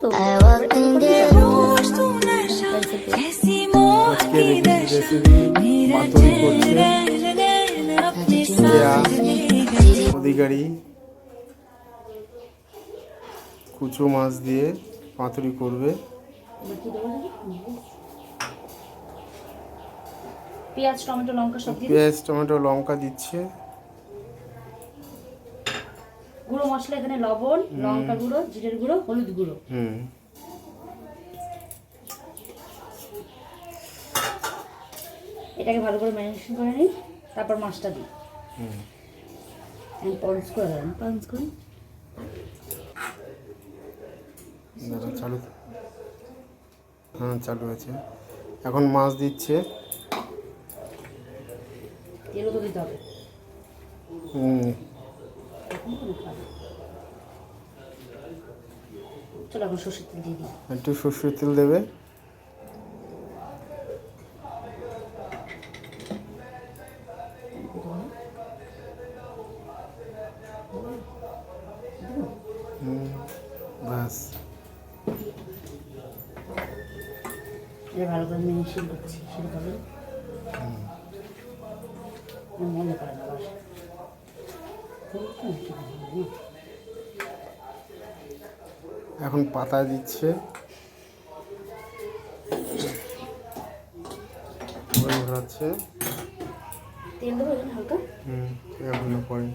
অধিকারী কুচো মাছ দিয়ে পাতুরি করবে। পেঁয়াজ টমেটো লঙ্কা সব দিয়ে পেঁয়াজ টমেটো লঙ্কা দিচ্ছে। গুঁড়ো মশলা এখানে লবণ, লঙ্কা গুঁড়ো, জিরের গুঁড়ো, হলুদ গুঁড়ো। এটাকে ভালো করে ম্যারিনেশন করে নিই, তারপর মাছটা দিই। পঞ্চ করে দেবেন, পঞ্চ করে চালু, হ্যাঁ চালু আছে। এখন মাছ দিচ্ছে। তেলও তো দিতে হবে। চলো এখন সর্ষের তেল দিয়ে দিই। একটু সর্ষের তেল দেবে। বাস এটা ভালো করে মিশিয়ে করছি, শুরু করবেন। মনে করে না আবার এখন পাতা দিচ্ছে, ঘোরাচ্ছে। তেল দেবো হালকা। এখন পরে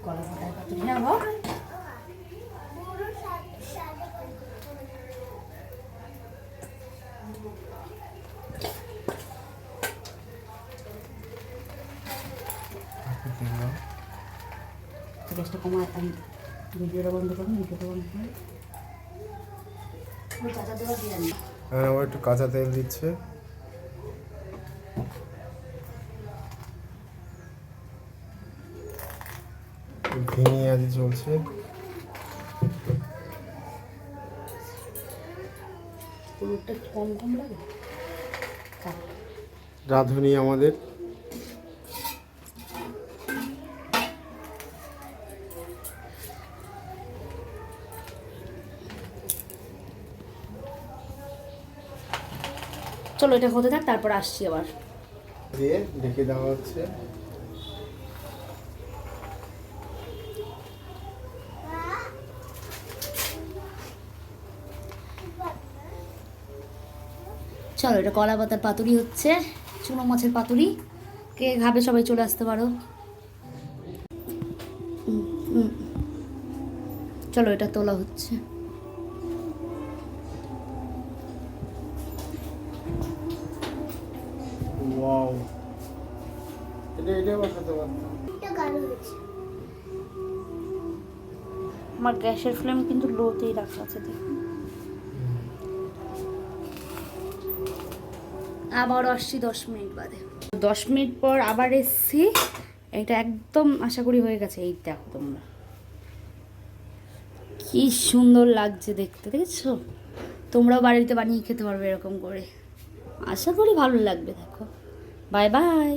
কলা পাতার পাতুরি না হোক। গ্যাসটা কমায়, আমি ভিডিওটা বন্ধ করুন, ভিডিওটা বন্ধ করুন। চাচা দেওয়া দিয়ে আনি। হ্যাঁ, আবার একটু কাঁচা তেল দিচ্ছে। ভেঙে আজ চলছে। হলুদটা একটু কম কম লাগে। রাঁধুনি আমাদের। চলো এটা হতে থাক, তারপর আসছি আবার। দিয়ে ঢেকে দেওয়া হচ্ছে। চলো এটা কলা পাতার পাতুরি হচ্ছে, চুনো মাছের পাতুরি। কে খাবে সবাই চলে আসতে পারো। চলো এটা তোলা হচ্ছে। ওয়াও, এটা বসাতে পারতাম। আমার গ্যাসের ফ্লেম কিন্তু লোতেই রাখা আছে, দেখুন। আবার আসছি 10 মিনিট বাদে। 10 মিনিট পর আবার এসছি। এটা একদম আশা করি হয়ে গেছে। এই দেখো তোমরা কি সুন্দর লাগছে দেখতে, দেখেছো? তোমরাও বাড়িতে বানিয়ে খেতে পারবে এরকম করে। আশা করি ভালো লাগবে। দেখো, বাই বাই।